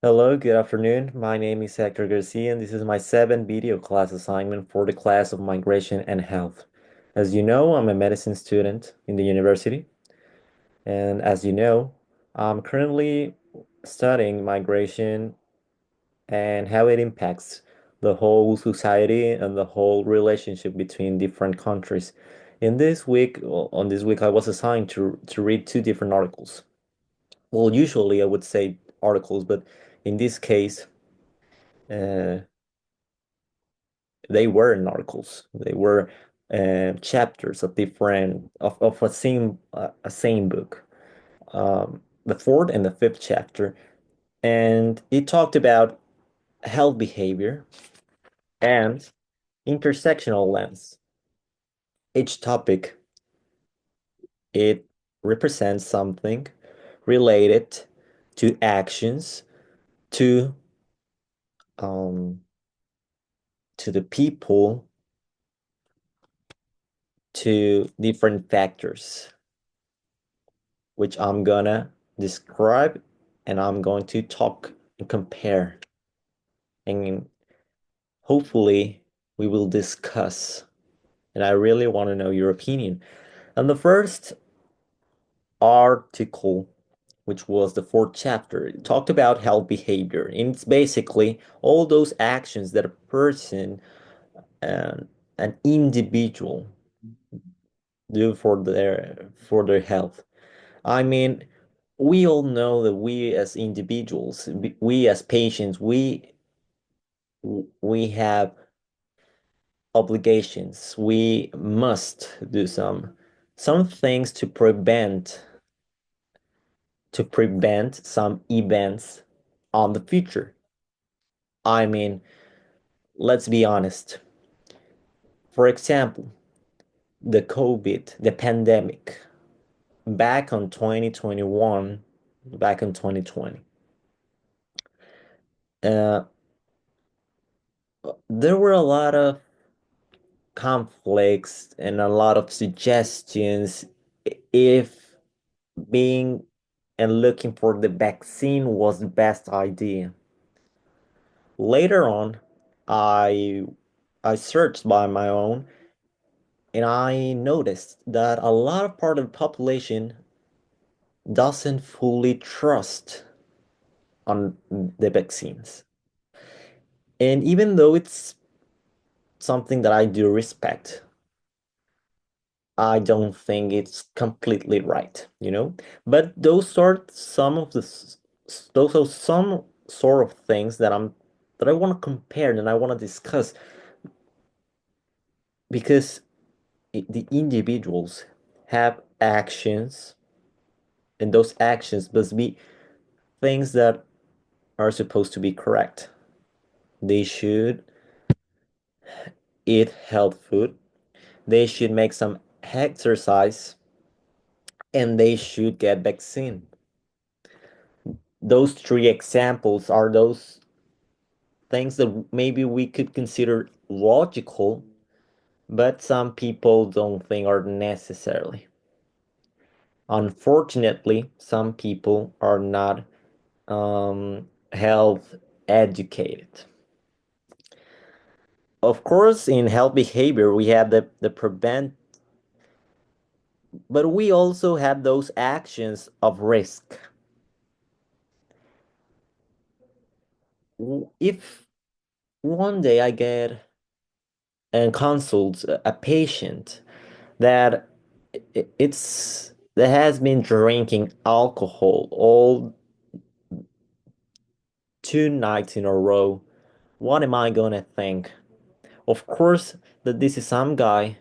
Hello, good afternoon. My name is Hector Garcia, and this is my seventh video class assignment for the class of Migration and Health. As you know, I'm a medicine student in the university, and as you know, I'm currently studying migration and how it impacts the whole society and the whole relationship between different countries. On this week, I was assigned to read two different articles. Well, usually I would say articles, but in this case, uh, they weren't articles. They were chapters of different of a same book. The fourth and the fifth chapter, and it talked about health behavior and intersectional lens. Each topic it represents something related to actions, to um, to the people, to different factors, which I'm gonna describe and I'm going to talk and compare. And hopefully, we will discuss. And I really want to know your opinion. And the first article, which was the fourth chapter, it talked about health behavior. And it's basically all those actions that a person and an individual do for their health. I mean, we all know that we as individuals, we as patients, we have obligations. We must do some things to prevent some events on the future. I mean, let's be honest. For example, the COVID, the pandemic, back on 2021, back in 2020. Uh, there were a lot of conflicts and a lot of suggestions if being and looking for the vaccine was the best idea. Later on, I I searched by my own and I noticed that a lot of part of the population doesn't fully trust on the vaccines. And even though it's something that I do respect, I don't think it's completely right, you know? But those are some of those are some sort of things that I want to compare and I want to discuss because the individuals have actions and those actions must be things that are supposed to be correct. They should eat health food, they should make some exercise, and they should get vaccine. Those three examples are those things that maybe we could consider logical, but some people don't think are necessarily. Unfortunately, some people are not health educated. Of course, in health behavior, we have the prevent, but we also have those actions of risk. If one day I get and consult a patient that it's that has been drinking alcohol all 2 nights in a row, what am I gonna think? Of course, that this is some guy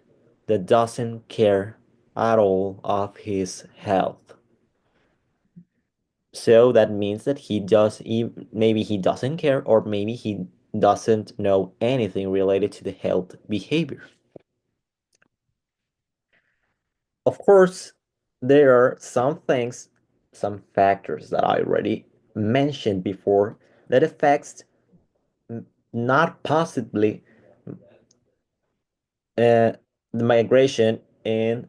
that doesn't care at all of his health. So that means that maybe he doesn't care or maybe he doesn't know anything related to the health behavior. Of course, there are some things, some factors that I already mentioned before that affects not possibly the migration and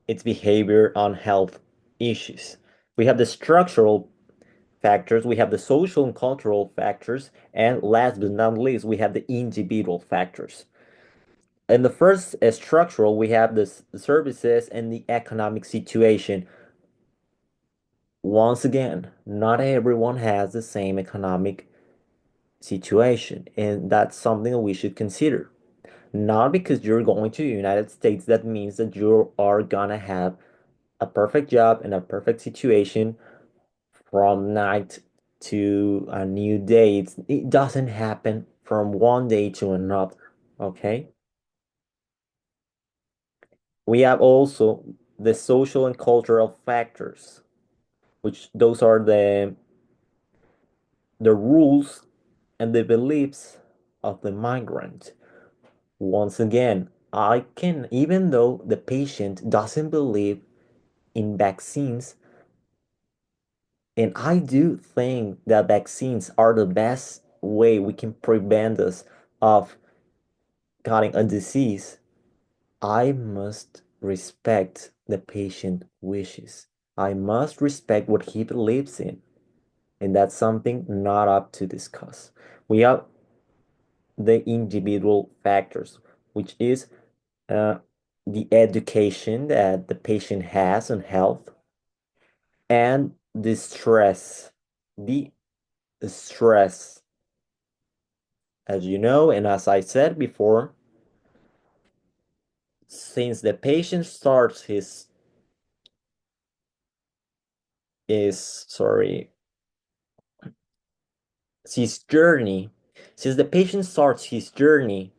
its behavior on health issues. We have the structural factors, we have the social and cultural factors, and last but not least, we have the individual factors. In the first structural, we have the services and the economic situation. Once again, not everyone has the same economic situation, and that's something that we should consider. Not because you're going to the United States, that means that you are gonna have a perfect job and a perfect situation from night to a new day. It doesn't happen from one day to another. Okay. We have also the social and cultural factors, which those are the rules and the beliefs of the migrant. Once again, I can, even though the patient doesn't believe in vaccines, and I do think that vaccines are the best way we can prevent us of getting a disease, I must respect the patient wishes. I must respect what he believes in, and that's something not up to discuss. We have the individual factors, which is uh, the education that the patient has on health and the stress, as you know, and as I said before, since the patient starts his sorry his journey, since the patient starts his journey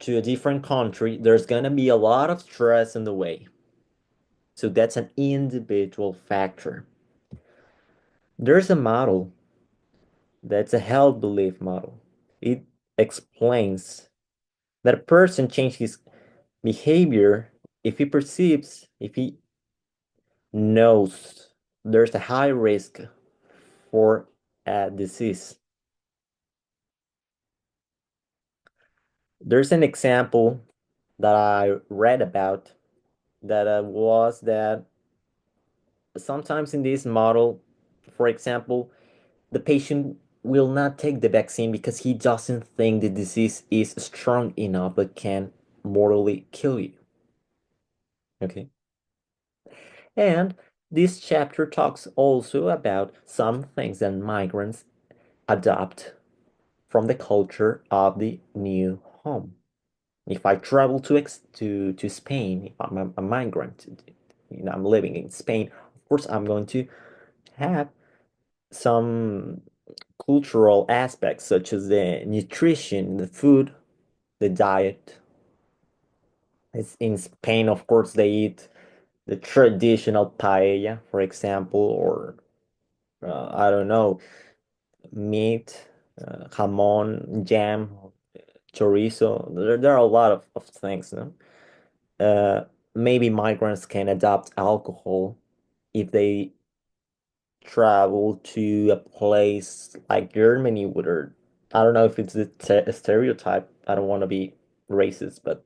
to a different country, there's gonna be a lot of stress in the way. So that's an individual factor. There's a model that's a health belief model. It explains that a person changes his behavior if he knows there's a high risk for a disease. There's an example that I read about that was that sometimes in this model, for example, the patient will not take the vaccine because he doesn't think the disease is strong enough but can mortally kill you. Okay. And this chapter talks also about some things that migrants adopt from the culture of the new home. If I travel to Spain, if I'm a migrant, you know, I'm living in Spain, of course I'm going to have some cultural aspects such as the nutrition, the food, the diet. It's in Spain, of course, they eat the traditional paella, for example, or I don't know, meat, jamón, jam, chorizo. There are a lot of things, no? Maybe migrants can adopt alcohol if they travel to a place like Germany, where I don't know if it's a stereotype. I don't want to be racist, but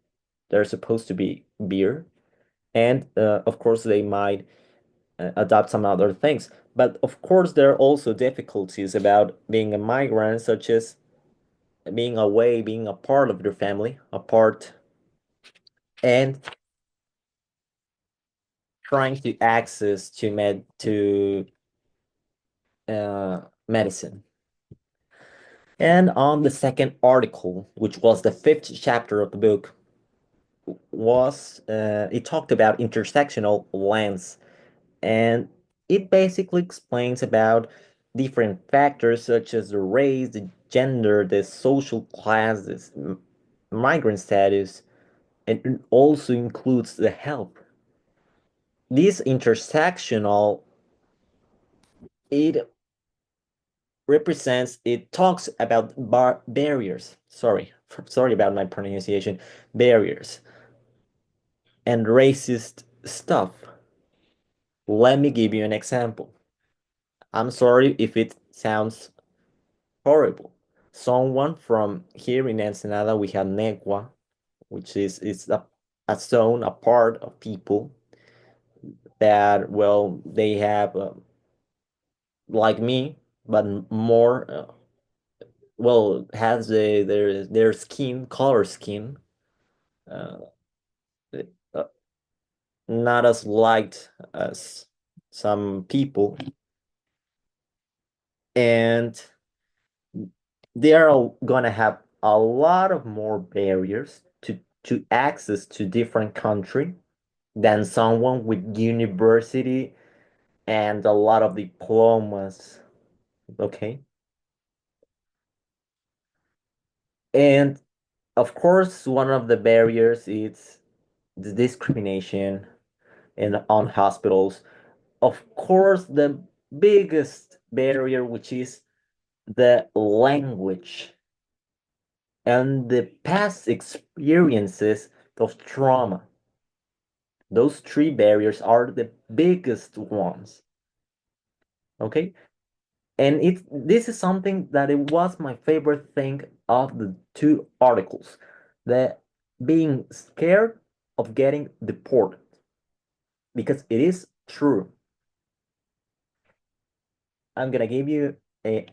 there's supposed to be beer, and of course they might adopt some other things. But of course, there are also difficulties about being a migrant, such as being away, being a part of your family, apart, and trying to access medicine. And on the second article, which was the fifth chapter of the book, was it talked about intersectional lens, and it basically explains about different factors such as the race, the gender, the social class, this migrant status, and it also includes the health. This intersectional, it represents, it talks about barriers. Sorry about my pronunciation. Barriers and racist stuff. Let me give you an example. I'm sorry if it sounds horrible. Someone from here in Ensenada, we have Negua, which is a zone, a part of people that, well, they have like me, but more well, has their skin, color skin, uh, uh, not as light as some people, and they are gonna have a lot of more barriers to access to different country than someone with university and a lot of diplomas. Okay, and of course, one of the barriers is the discrimination in on hospitals. Of course, the biggest barrier, which is the language and the past experiences of trauma. Those three barriers are the biggest ones. Okay, and this is something that it was my favorite thing of the two articles, the being scared of getting deported, because it is true. I'm gonna give you a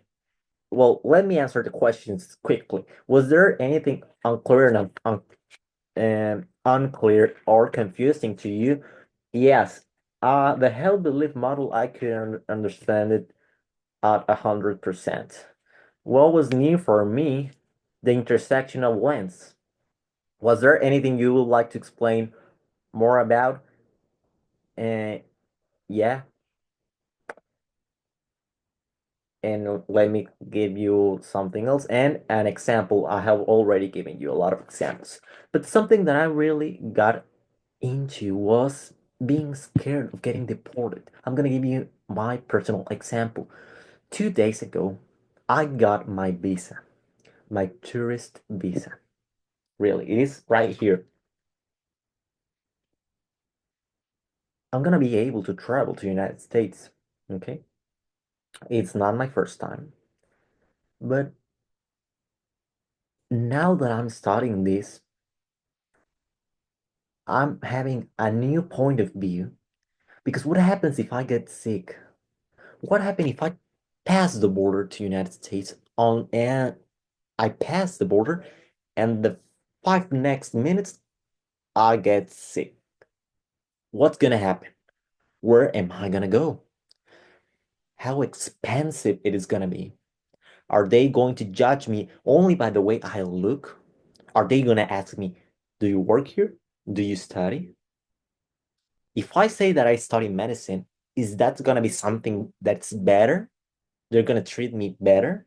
well, let me answer the questions quickly. Was there anything unclear unclear or confusing to you? Yes. The hell belief model, I could understand it at 100%. What was new for me? The intersectional lens. Was there anything you would like to explain more about? Uh, yeah, and let me give you something else and an example. I have already given you a lot of examples, but something that I really got into was being scared of getting deported. I'm gonna give you my personal example. 2 days ago, I got my visa, my tourist visa. Really, it is right here. I'm gonna be able to travel to United States. Okay, it's not my first time, but now that I'm studying this, I'm having a new point of view. Because what happens if I get sick? What happens if I pass the border to United States on and I pass the border and the 5 next minutes I get sick? What's gonna happen? Where am I gonna go? How expensive it is gonna be? Are they going to judge me only by the way I look? Are they gonna ask me, do you work here? Do you study? If I say that I study medicine, is that gonna be something that's better? They're gonna treat me better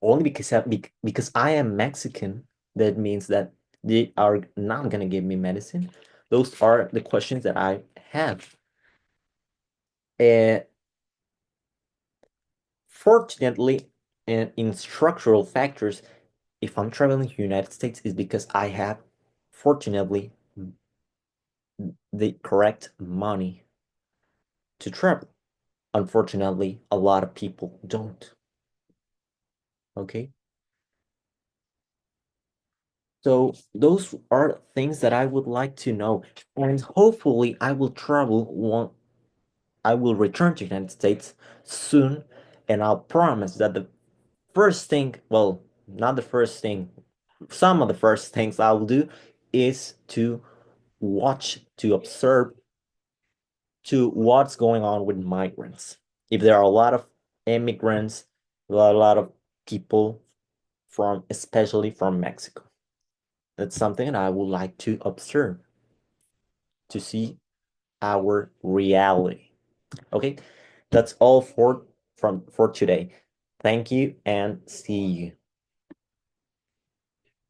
only because I am Mexican. That means that they are not gonna give me medicine. Those are the questions that I have. Uh, Fortunately, in structural factors, if I'm traveling to the United States, is because I have, fortunately, the correct money to travel. Unfortunately, a lot of people don't. Okay. So those are things that I would like to know. And hopefully I will travel one I will return to the United States soon. And I'll promise that the first thing, well, not the first thing, some of the first things I will do is to watch, to observe to what's going on with migrants. If there are a lot of immigrants, a lot of people from, especially from Mexico. That's something that I would like to observe to see our reality. Okay, that's all for today. Thank you and see you.